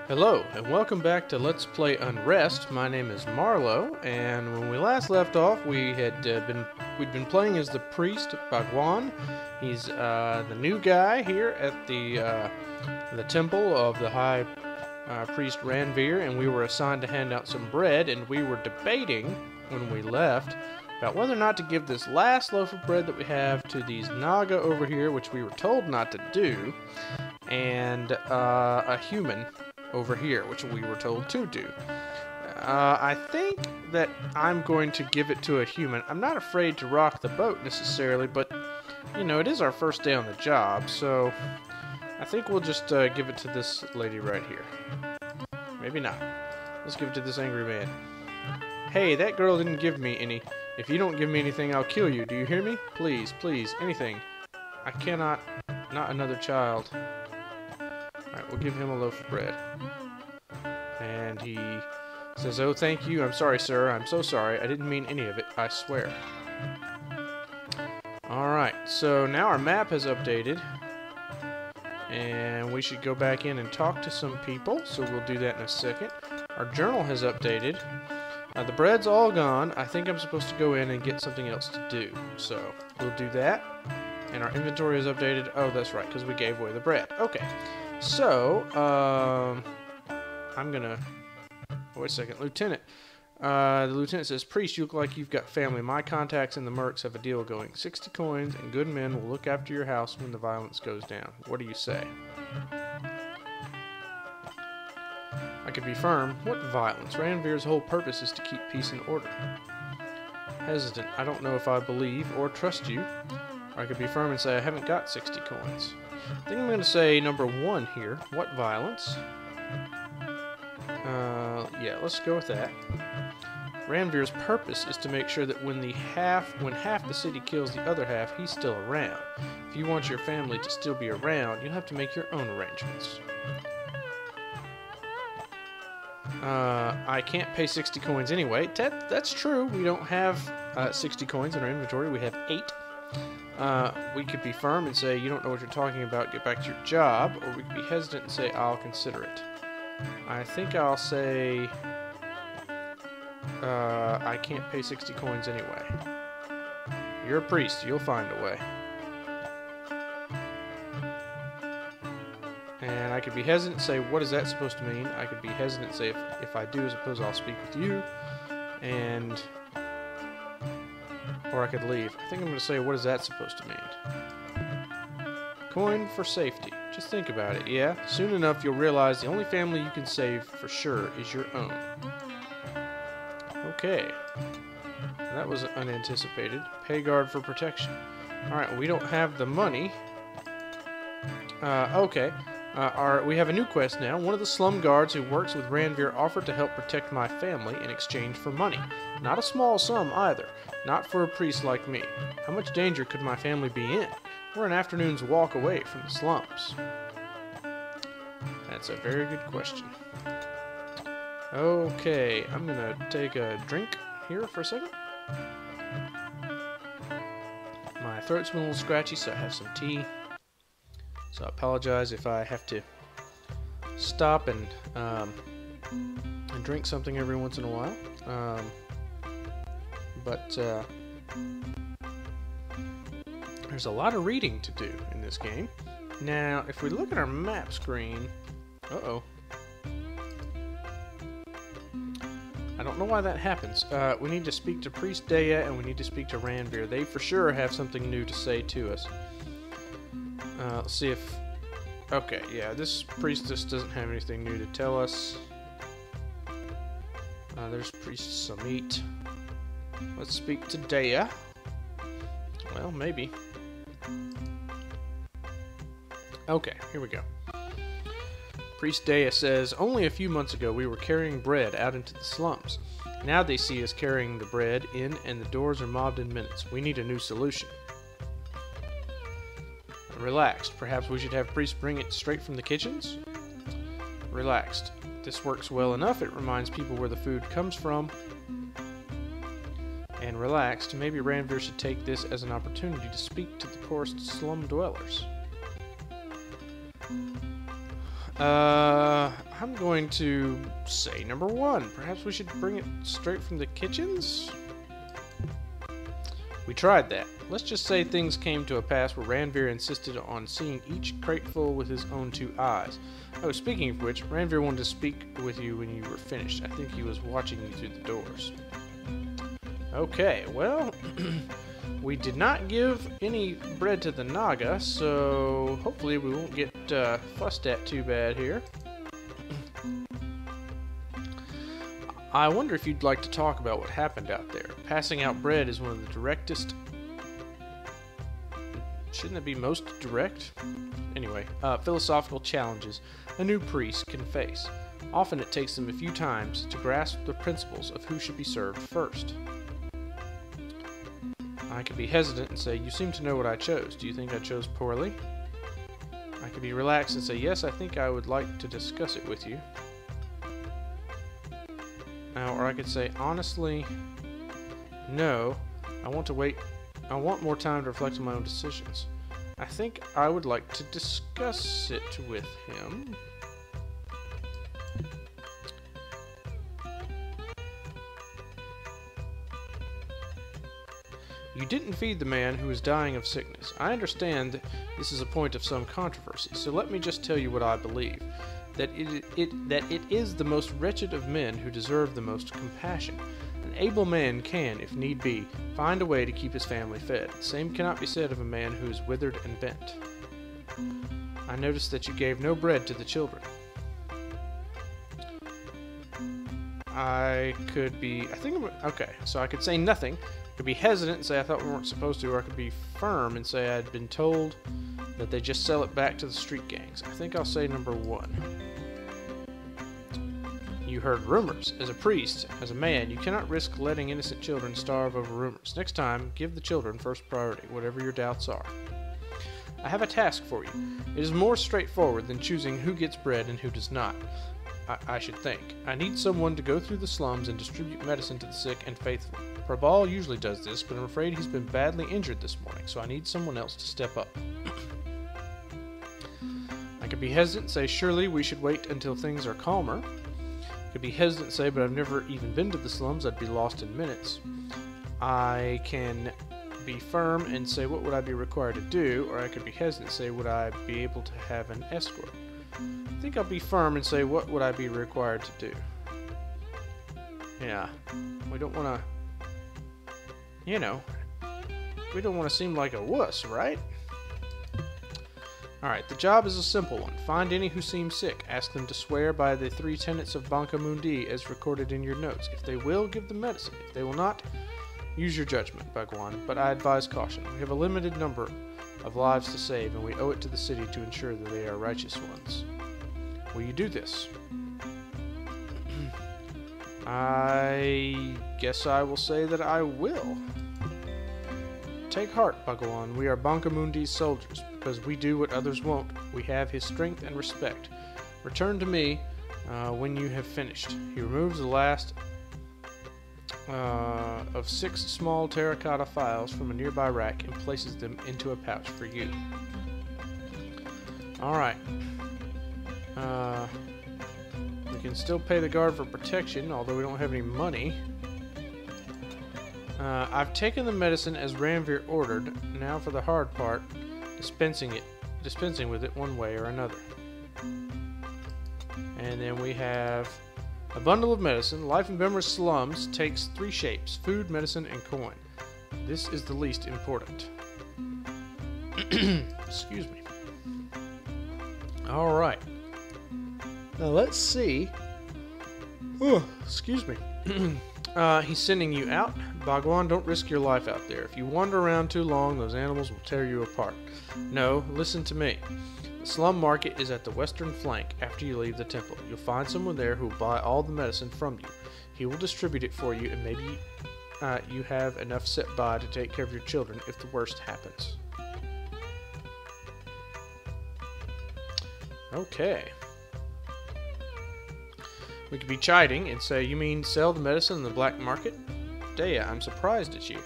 Hello, and welcome back to Let's Play Unrest. My name is Marlowe, and when we last left off, we'd been playing as the priest Bhagwan. He's the new guy here at the temple of the high priest Ranveer, and we were assigned to hand out some bread, and we were debating when we left about whether or not to give this last loaf of bread that we have to these Naga over here, which we were told not to do, and a human over here, which we were told to do. I think that I'm going to give it to a human. I'm not afraid to rock the boat necessarily, but, you know, it is our first day on the job, so I think we'll just give it to this lady right here. Maybe not. Let's give it to this angry man. Hey, that girl didn't give me any. If you don't give me anything, I'll kill you. Do you hear me? Please, please, anything. I cannot. Not another child. Alright, we'll give him a loaf of bread. And he says, "Oh, thank you. I'm sorry, sir. I'm so sorry. I didn't mean any of it. I swear." Alright, so now our map has updated. And we should go back in and talk to some people. So we'll do that in a second. Our journal has updated. The bread's all gone. I think I'm supposed to go in and get something else to do. So we'll do that. And our inventory is updated. Oh, that's right, because we gave away the bread. Okay. So, I'm gonna... wait a second. Lieutenant. The lieutenant says, "Priest, you look like you've got family. My contacts in the Mercs have a deal going. 60 coins and good men will look after your house when the violence goes down. What do you say?" I could be firm. What violence? Ranveer's whole purpose is to keep peace and order. Hesitant. I don't know if I believe or trust you. Or I could be firm and say I haven't got 60 coins. I think I'm going to say number 1 here. What violence? Yeah, let's go with that. Ranveer's purpose is to make sure that when half the city kills the other half, he's still around. If you want your family to still be around, you'll have to make your own arrangements. I can't pay 60 coins anyway. That's true. We don't have 60 coins in our inventory. We have 8. We could be firm and say, "You don't know what you're talking about, get back to your job," or we could be hesitant and say, "I'll consider it." I think I'll say, I can't pay 60 coins anyway. You're a priest, you'll find a way. And I could be hesitant and say, "What is that supposed to mean?" I could be hesitant and say, if I do, I suppose I'll speak with you, and... or I could leave. I think I'm going to say, "What is that supposed to mean?" Coin for safety. Just think about it, yeah? Soon enough, you'll realize the only family you can save for sure is your own. Okay. That was unanticipated. Pay guard for protection. Alright, we don't have the money. Okay. We have a new quest now. One of the slum guards who works with Ranveer offered to help protect my family in exchange for money. Not a small sum either. Not for a priest like me. How much danger could my family be in? We're an afternoon's walk away from the slums. That's a very good question. Okay, I'm gonna take a drink here for a second. My throat's been a little scratchy, so I have some tea. So I apologize if I have to stop and drink something every once in a while. But there's a lot of reading to do in this game. Now, if we look at our map screen... Uh-oh. I don't know why that happens. We need to speak to Priest Daya, and we need to speak to Ranveer. They for sure have something new to say to us. Let's see if... okay, yeah, this priestess doesn't have anything new to tell us. There's Priest Samit. Let's speak to Daya. Well, maybe. Okay, here we go. Priest Daya says, "Only a few months ago we were carrying bread out into the slums. Now they see us carrying the bread in and the doors are mobbed in minutes. We need a new solution." Relaxed. Perhaps we should have priests bring it straight from the kitchens? Relaxed. This works well enough. It reminds people where the food comes from. And relaxed. Maybe Ranveer should take this as an opportunity to speak to the poorest slum dwellers. I'm going to say number 1. Perhaps we should bring it straight from the kitchens? We tried that. Let's just say things came to a pass where Ranveer insisted on seeing each crateful with his own 2 eyes. Oh, speaking of which, Ranveer wanted to speak with you when you were finished. I think he was watching you through the doors. Okay, well, we did not give any bread to the Naga, so hopefully we won't get fussed at too bad here. I wonder if you'd like to talk about what happened out there. Passing out bread is one of the directest... Shouldn't it be most direct? Anyway, philosophical challenges a new priest can face. Often it takes them a few times to grasp the principles of who should be served first. I could be hesitant and say, you seem to know what I chose. Do you think I chose poorly? I could be relaxed and say, yes, I think I would like to discuss it with you. Or I could say, honestly, no, I want to wait. I want more time to reflect on my own decisions. I think I would like to discuss it with him. You didn't feed the man who is dying of sickness. I understand this is a point of some controversy, so let me just tell you what I believe. That it is the most wretched of men who deserve the most compassion. An able man can, if need be, find a way to keep his family fed. The same cannot be said of a man who is withered and bent. I noticed that you gave no bread to the children. Okay, so I could say nothing. I could be hesitant and say I thought we weren't supposed to, or I could be firm and say I'd been told that they just sell it back to the street gangs. I think I'll say number 1. You heard rumors. As a priest, as a man, you cannot risk letting innocent children starve over rumors. Next time, give the children first priority, whatever your doubts are. I have a task for you. It is more straightforward than choosing who gets bread and who does not. I should think. I need someone to go through the slums and distribute medicine to the sick and faithful. Prabal usually does this, but I'm afraid he's been badly injured this morning, so I need someone else to step up. I could be hesitant and say, surely we should wait until things are calmer. Could be hesitant and say, but I've never even been to the slums, I'd be lost in minutes. I can be firm and say, what would I be required to do? Or I could be hesitant and say, would I be able to have an escort? I think I'll be firm and say, what would I be required to do? Yeah, we don't want to, we don't want to seem like a wuss, right? Alright, the job is a simple one. Find any who seem sick. Ask them to swear by the 3 tenets of Banca Mundi as recorded in your notes. If they will, give them medicine. If they will not, use your judgment, Bhagwan. But I advise caution. We have a limited number of lives to save, and we owe it to the city to ensure that they are righteous ones. Will you do this? I guess I will say that I will. Take heart, Bhagwan. We are Banca Mundi's soldiers. Because we do what others won't. We have his strength and respect. Return to me when you have finished. He removes the last of 6 small terracotta files from a nearby rack and places them into a pouch for you. Alright. We can still pay the guard for protection, although we don't have any money. I've taken the medicine as Ranveer ordered. Now for the hard part. Dispensing with it one way or another. And then we have a bundle of medicine. Life in Bemmer's slums takes 3 shapes: food, medicine, and coin. This is the least important. Excuse me. Alright. Now let's see. Oh, excuse me. He's sending you out. Bhagwan, don't risk your life out there. If you wander around too long, those animals will tear you apart. No, listen to me. The slum market is at the western flank after you leave the temple. You'll find someone there who will buy all the medicine from you. He will distribute it for you, and maybe you have enough set by to take care of your children if the worst happens. Okay. We could be chiding and say, you mean sell the medicine in the black market? Dea, I'm surprised at you.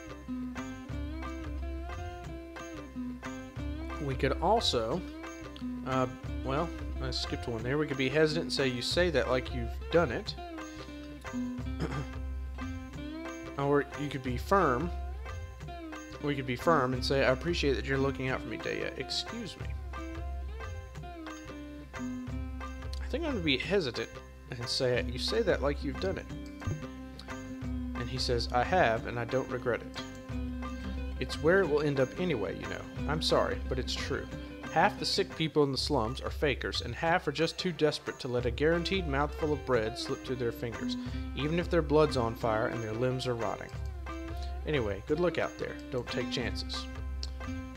We could also, I skipped one there. We could be hesitant and say, you say that like you've done it. Or you could be firm. We could be firm and say, I appreciate that you're looking out for me, Daya. Excuse me. I think I'm going to be hesitant and say, you say that like you've done it. And he says, I have, and I don't regret it. It's where it will end up anyway, you know. I'm sorry, but it's true. Half the sick people in the slums are fakers, and half are just too desperate to let a guaranteed mouthful of bread slip through their fingers, even if their blood's on fire and their limbs are rotting. Anyway, good luck out there. Don't take chances.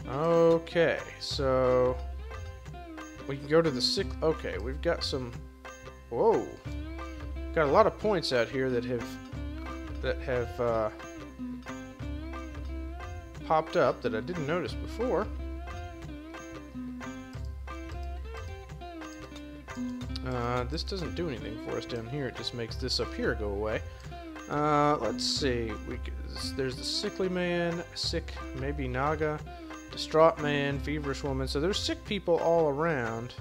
Okay, so we can go to the sick. Okay, we've got some. Whoa, got a lot of points out here that have popped up that I didn't notice before. This doesn't do anything for us down here. It just makes this up here go away. Let's see. There's the sickly man, sick, maybe Naga, distraught man, feverish woman. So there's sick people all around.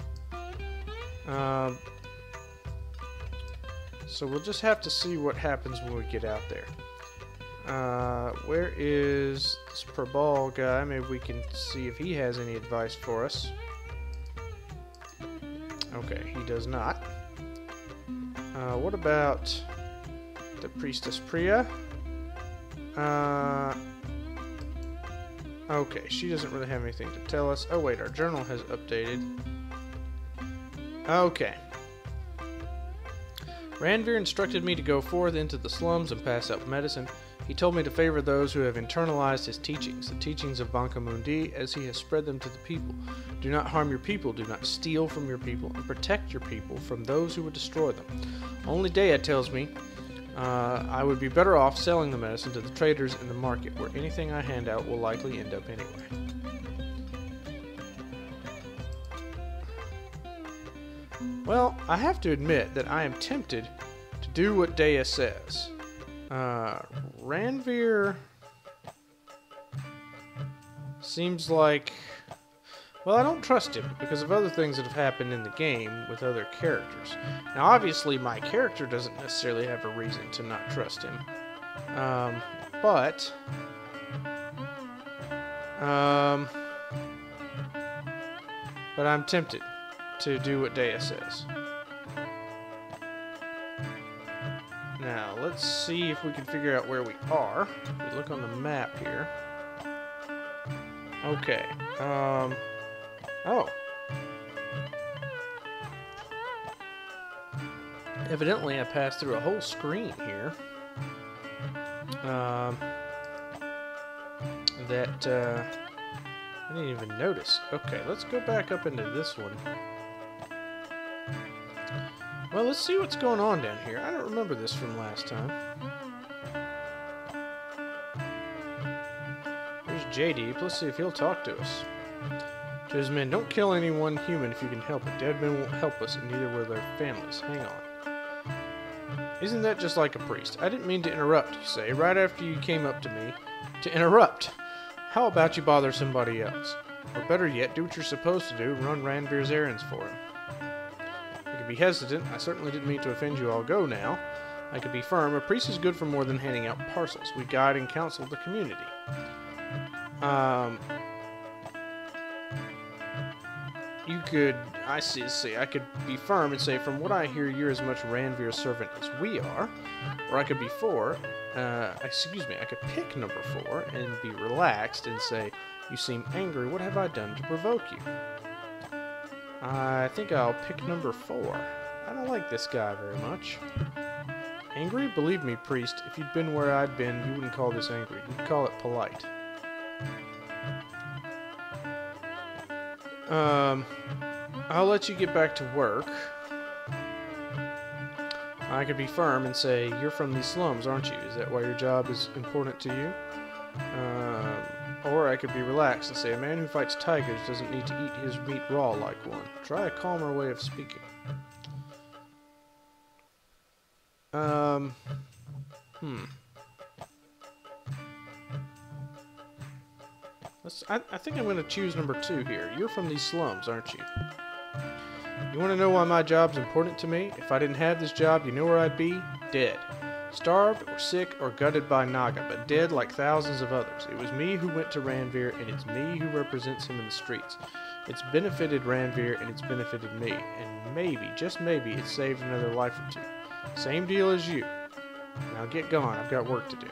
So we'll just have to see what happens when we get out there. Where is this Prabal guy? Maybe we can see if he has any advice for us. Okay, he does not. What about the priestess Priya? Okay, she doesn't really have anything to tell us. Oh wait, our journal has updated. Okay. Ranveer instructed me to go forth into the slums and pass out medicine. He told me to favor those who have internalized his teachings, the teachings of Bankamundi, as he has spread them to the people. Do not harm your people, do not steal from your people, and protect your people from those who would destroy them. Only Daya tells me I would be better off selling the medicine to the traders in the market, where anything I hand out will likely end up anyway. Well, I have to admit that I am tempted to do what Daya says. Ranveer seems like... Well, I don't trust him because of other things that have happened in the game with other characters. Now, obviously, my character doesn't necessarily have a reason to not trust him. But I'm tempted to do what Daya says. Now, let's see if we can figure out where we are. If we look on the map here. Okay. Oh. Evidently, I passed through a whole screen here. That I didn't even notice. Okay, let's go back up into this one. Well, let's see what's going on down here. I don't remember this from last time. There's JD. Let's see if he'll talk to us. To his men, don't kill anyone human if you can help it. Dead men won't help us, and neither will their families. Hang on. Isn't that just like a priest? I didn't mean to interrupt, you say, right after you came up to me. To interrupt. How about you bother somebody else? Or better yet, do what you're supposed to do and run Ranveer's errands for him. I could be hesitant. I certainly didn't mean to offend you. I'll go now. I could be firm. A priest is good for more than handing out parcels. We guide and counsel the community. You could, I see, I could be firm and say, from what I hear, you're as much Ranveer's servant as we are. Or I could be I could pick number 4 and be relaxed and say, you seem angry. What have I done to provoke you? I think I'll pick number 4. I don't like this guy very much. Angry? Believe me, priest, if you'd been where I'd been, you wouldn't call this angry. You'd call it polite. I'll let you get back to work. I could be firm and say, you're from these slums, aren't you? Is that why your job is important to you? Or I could be relaxed and say, a man who fights tigers doesn't need to eat his meat raw like one. Try a calmer way of speaking. I think I'm going to choose number 2 here. You're from these slums, aren't you? You want to know why my job's important to me? If I didn't have this job, you know where I'd be? Dead. Starved or sick or gutted by Naga, but dead like thousands of others. It was me who went to Ranveer, and it's me who represents him in the streets. It's benefited Ranveer, and it's benefited me. And maybe, just maybe, it's saved another life or two. Same deal as you. Now get gone. I've got work to do.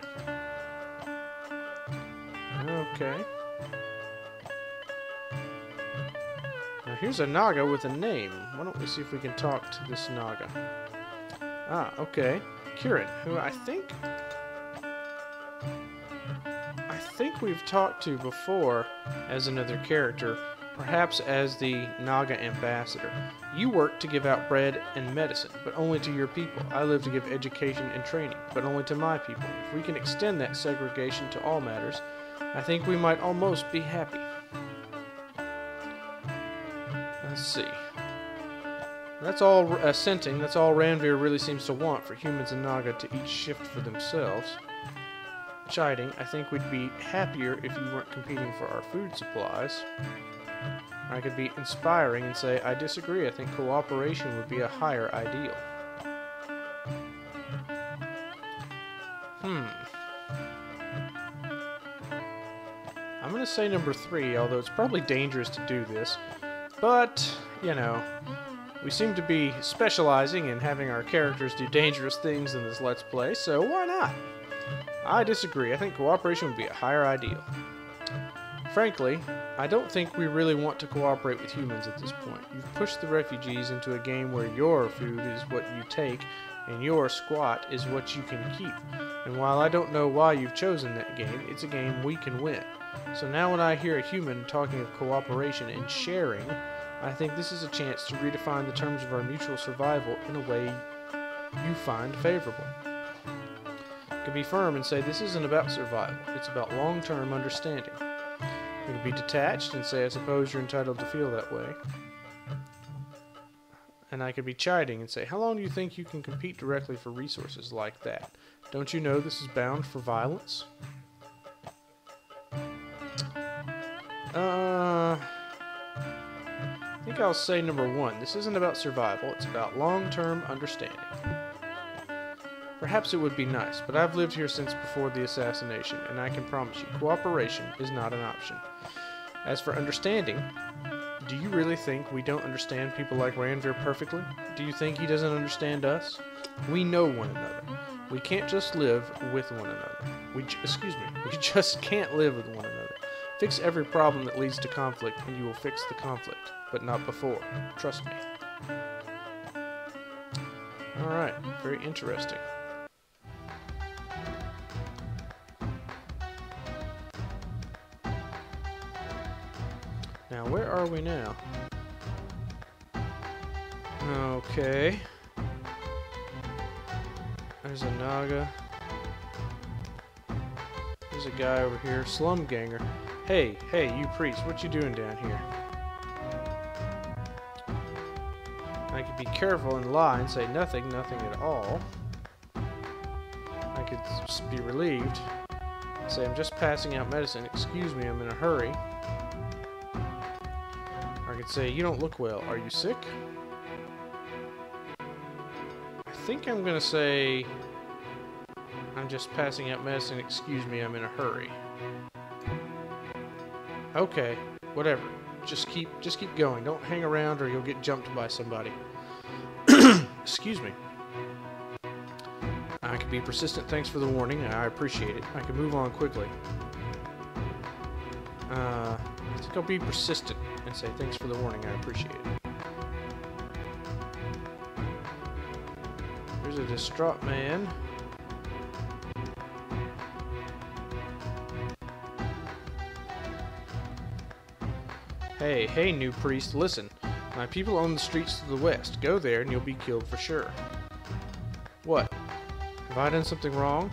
Okay. Now here's a Naga with a name. Why don't we see if we can talk to this Naga? Ah, okay. Kiran, who I think we've talked to before as another character, perhaps as the Naga ambassador. You work to give out bread and medicine, but only to your people. I live to give education and training, but only to my people. If we can extend that segregation to all matters, I think we might almost be happy. Let's see. That's all assenting. That's all Ranveer really seems to want, for humans and Naga to each shift for themselves. Chiding, I think we'd be happier if you weren't competing for our food supplies. I could be inspiring and say, I disagree. I think cooperation would be a higher ideal. I'm going to say number 3, although it's probably dangerous to do this. But, you know, we seem to be specializing in having our characters do dangerous things in this Let's Play, so why not? I disagree. I think cooperation would be a higher ideal. Frankly, I don't think we really want to cooperate with humans at this point. You've pushed the refugees into a game where your food is what you take, and your squat is what you can keep. And while I don't know why you've chosen that game, it's a game we can win. So now when I hear a human talking of cooperation and sharing, I think this is a chance to redefine the terms of our mutual survival in a way you find favorable. You can be firm and say this isn't about survival, it's about long-term understanding. You can be detached and say I suppose you're entitled to feel that way. And I could be chiding and say how long do you think you can compete directly for resources like that? Don't you know this is bound for violence? I think I'll say number 1. This isn't about survival, it's about long-term understanding. Perhaps it would be nice, but I've lived here since before the assassination, and I can promise you, cooperation is not an option. As for understanding, do you really think we don't understand people like Ranveer perfectly? Do you think he doesn't understand us? We know one another. We can't just live with one another. We just can't live with one another. Fix every problem that leads to conflict, and you will fix the conflict, but not before. Trust me. Alright, very interesting. Now, where are we now? Okay. There's a Naga. There's a guy over here, Slum Ganger. Hey, you priest, what you doing down here? I could be careful and lie and say nothing at all. I could be relieved. Say I'm just passing out medicine. Excuse me, I'm in a hurry. I could say you don't look well. Are you sick? I think I'm gonna say I'm just passing out medicine. Excuse me, I'm in a hurry. Okay, whatever. Just keep going. Don't hang around or you'll get jumped by somebody. Excuse me. I can be persistent. Thanks for the warning. I appreciate it. I can move on quickly. I think I'll be persistent and say thanks for the warning. I appreciate it. There's a distraught man. Hey, new priest, listen. My people own the streets to the west. Go there and you'll be killed for sure. What? Have I done something wrong?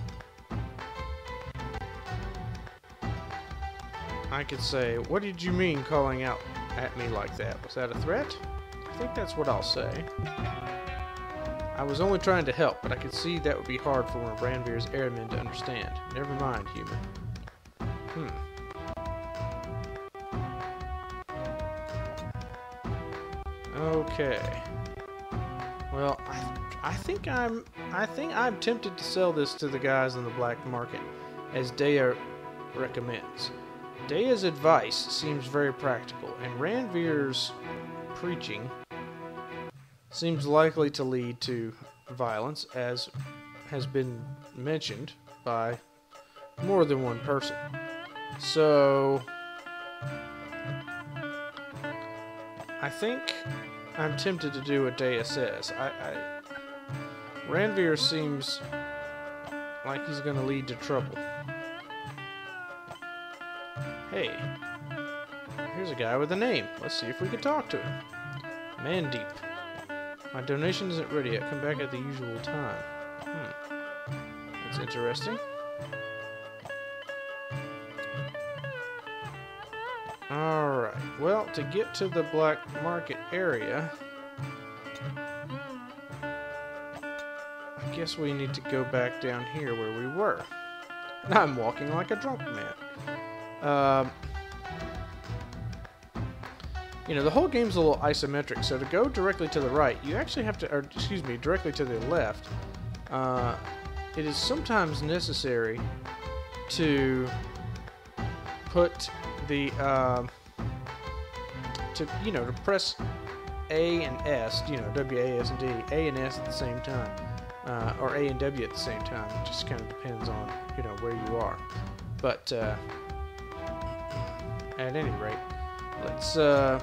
I could say, what did you mean calling out at me like that? Was that a threat? I think that's what I'll say. I was only trying to help, but I could see that would be hard for one of Ranveer's airmen to understand. Never mind, human. Okay. Well, I think I'm tempted to sell this to the guys in the black market, as Dea recommends. Dea's advice seems very practical, and Ranveer's preaching seems likely to lead to violence, as has been mentioned by more than one person. So I think I'm tempted to do what Dea says. Ranveer seems like he's going to lead to trouble. Hey, here's a guy with a name. Let's see if we can talk to him. Mandeep. My donation isn't ready yet. Come back at the usual time. That's interesting. Alright, well, to get to the black market area, I guess we need to go back down here where we were. And I'm walking like a drunk man. You know, the whole game's a little isometric, so to go directly to the right, you actually have to, or excuse me, directly to the left, it is sometimes necessary to put the, to press A and S, W, A, S, and D, A and S at the same time, or A and W at the same time. It just kind of depends on, where you are. But, at any rate, let's, well,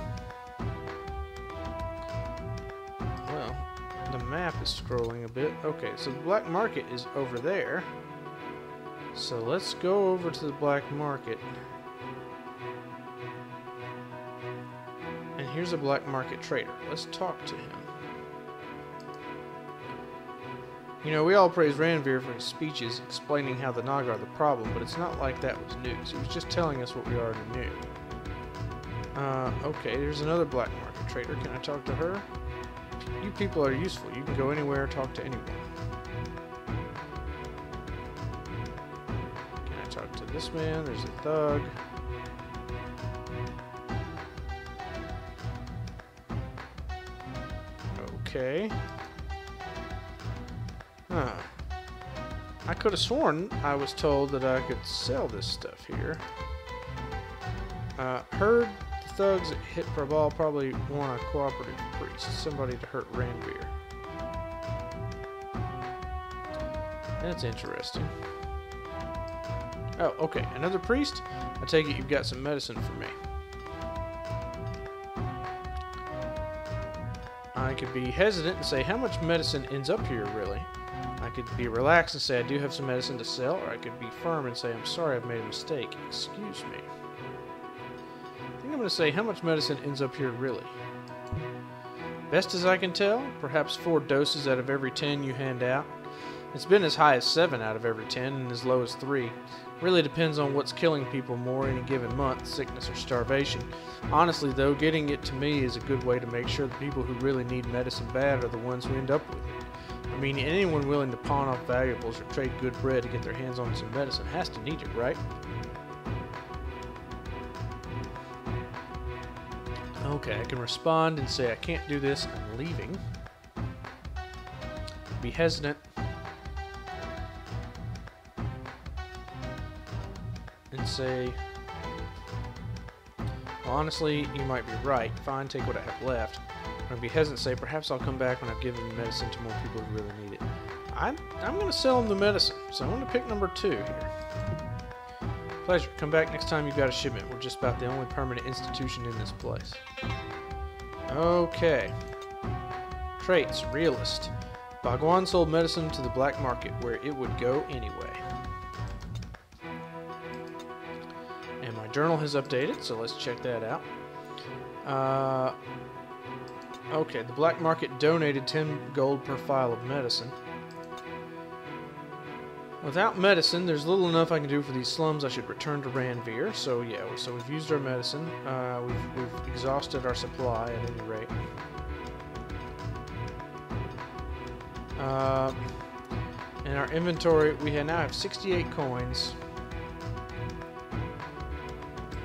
the map is scrolling a bit. Okay, so the black market is over there. So let's go over to the black market. And here's a black market trader. Let's talk to him. We all praise Ranveer for his speeches explaining how the Naga are the problem, but it's not like that was news. He was just telling us what we already knew. Okay, there's another black market trader. Can I talk to her? You people are useful. You can go anywhere, talk to anyone. Can I talk to this man? There's a thug. Okay. Huh. I could have sworn I was told that I could sell this stuff here. Heard the thugs that hit for a ball probably want a cooperative priest. Somebody to hurt Ranveer. That's interesting. Oh, okay. Another priest? I take it you've got some medicine for me. I could be hesitant and say, how much medicine ends up here, really? I could be relaxed and say, I do have some medicine to sell, or I could be firm and say, I'm sorry, I've made a mistake. Excuse me. I think I'm going to say, how much medicine ends up here, really? Best as I can tell, perhaps 4 doses out of every 10 you hand out. It's been as high as 7 out of every 10 and as low as 3. Really depends on what's killing people more any given month, sickness or starvation. Honestly, though, getting it to me is a good way to make sure the people who really need medicine bad are the ones who end up with it. I mean, anyone willing to pawn off valuables or trade good bread to get their hands on some medicine has to need it, right? Okay, I can respond and say I can't do this, I'm leaving. Be hesitant. And say, well, honestly, you might be right. Fine, take what I have left. I'm going to be hesitant and say, perhaps I'll come back when I've given the medicine to more people who really need it. I'm going to sell them the medicine, so I'm going to pick number 2 here. Pleasure. Come back next time you've got a shipment. We're just about the only permanent institution in this place. Okay. Traits. Realist. Bhagwan sold medicine to the black market, where it would go anyway. And my journal has updated, so let's check that out. Okay, the black market donated 10 gold per file of medicine. Without medicine, there's little enough I can do for these slums. I should return to Ranveer. So yeah, so we've used our medicine. We've exhausted our supply at any rate. In our inventory, we now have 68 coins.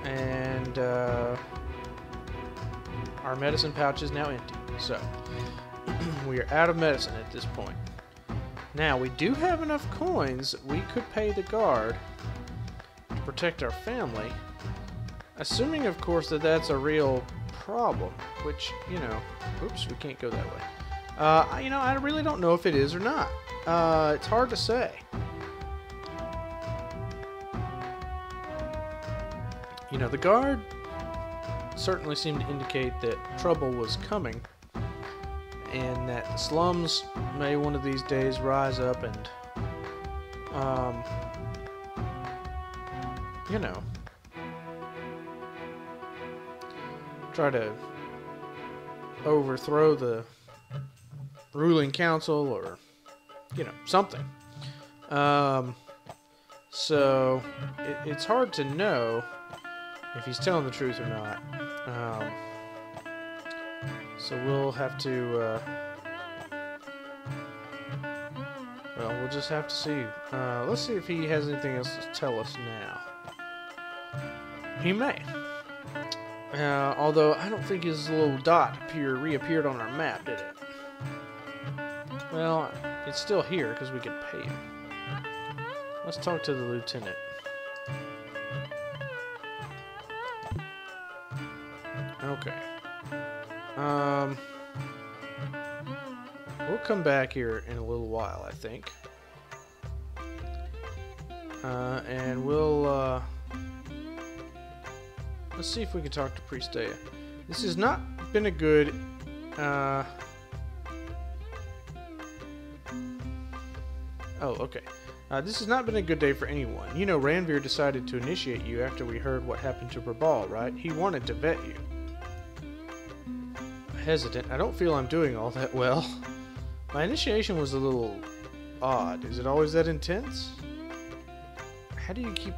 And our medicine pouch is now empty. So, we are out of medicine at this point. Now, we do have enough coins that we could pay the guard to protect our family. Assuming, of course, that that's a real problem. Which, you know... Oops, we can't go that way. You know, I really don't know if it is or not. It's hard to say. You know, the guard certainly seemed to indicate that trouble was coming, and that the slums may one of these days rise up and, you know, try to overthrow the ruling council or, you know, something. So, it's hard to know if he's telling the truth or not. So we'll have to, well, we'll just have to see. Let's see if he has anything else to tell us now. He may. Although, I don't think his little dot reappeared on our map, did it? Well, it's still here, because we could pay him. Let's talk to the lieutenant. Okay. We'll come back here in a little while, I think. And we'll, let's see if we can talk to Priestea. This has not been a good, oh, okay. This has not been a good day for anyone. You know, Ranveer decided to initiate you after we heard what happened to Birbal, right? He wanted to vet you. Hesitant. I don't feel I'm doing all that well. My initiation was a little odd. Is it always that intense? How do you keep...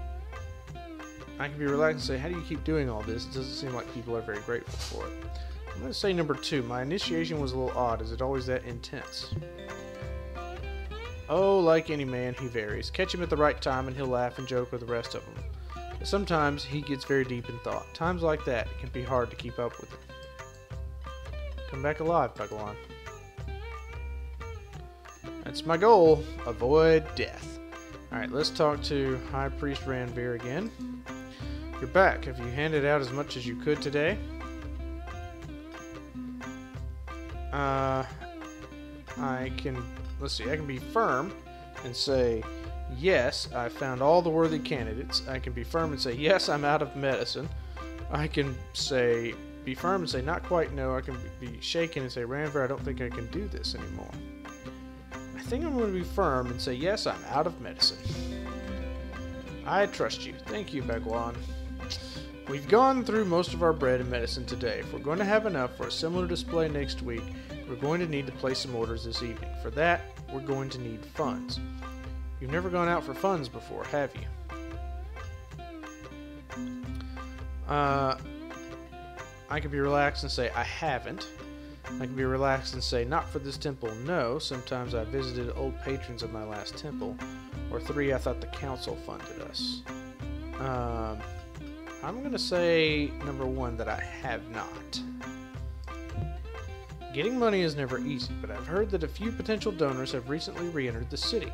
I can be relaxed and say, how do you keep doing all this? It doesn't seem like people are very grateful for it. I'm going to say number 2. My initiation was a little odd. Is it always that intense? Oh, like any man, he varies. Catch him at the right time and he'll laugh and joke with the rest of them. But sometimes he gets very deep in thought. Times like that, it can be hard to keep up with him. Come back alive, Bhagwan. That's my goal. Avoid death. Alright, let's talk to High Priest Ranveer again. You're back. Have you handed out as much as you could today? Let's see, I can be firm and say, yes, I found all the worthy candidates. I can be firm and say, yes, I'm out of medicine. I can say, be firm and say, not quite no. I can be shaken and say, Ranveer, I don't think I can do this anymore. I think I'm going to be firm and say, yes, I'm out of medicine. I trust you. Thank you, Bhagwan. We've gone through most of our bread and medicine today. If we're going to have enough for a similar display next week, we're going to need to place some orders this evening. For that, we're going to need funds. You've never gone out for funds before, have you? I can be relaxed and say, I haven't. I can be relaxed and say, not for this temple, no. Sometimes I visited old patrons of my last temple. Or 3, I thought the council funded us. I'm going to say, number 1, that I have not. Getting money is never easy, but I've heard that a few potential donors have recently re-entered the city.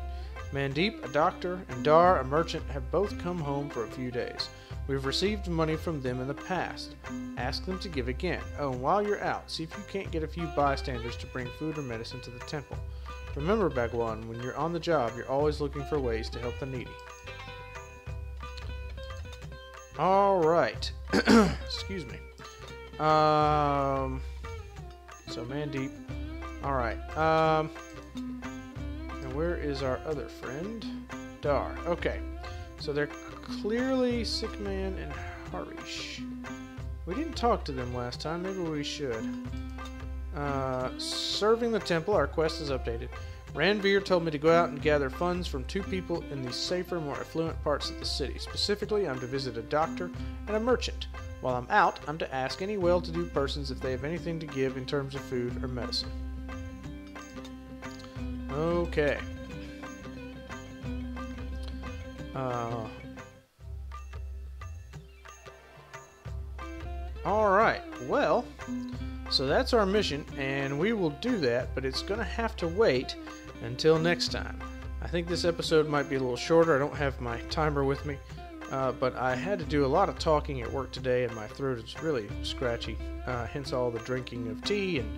Mandeep, a doctor, and Dar, a merchant, have both come home for a few days. We've received money from them in the past. Ask them to give again. Oh, and while you're out, see if you can't get a few bystanders to bring food or medicine to the temple. Remember, Bhagwan, when you're on the job, you're always looking for ways to help the needy. Alright. Excuse me. So, Mandeep. Alright. Now, where is our other friend? Dar. Okay. So, they're clearly Sick Man and Harish. We didn't talk to them last time. Maybe we should. Serving the temple. Our quest is updated. Ranveer told me to go out and gather funds from 2 people in the safer, more affluent parts of the city. Specifically, I'm to visit a doctor and a merchant. While I'm out, I'm to ask any well-to-do persons if they have anything to give in terms of food or medicine. Okay. Alright, well, So that's our mission, and we will do that, but it's going to have to wait until next time. I think this episode might be a little shorter. I don't have my timer with me, but I had to do a lot of talking at work today, and my throat is really scratchy, hence all the drinking of tea and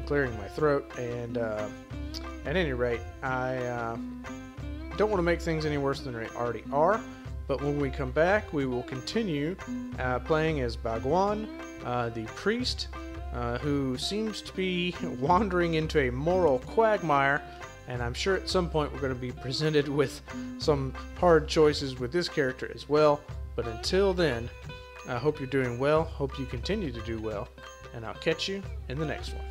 clearing my throat. And at any rate, I don't want to make things any worse than they already are, but when we come back, we will continue playing as Bhagwan, the priest, who seems to be wandering into a moral quagmire, and I'm sure at some point we're going to be presented with some hard choices with this character as well. But until then, I hope you're doing well, hope you continue to do well, and I'll catch you in the next one.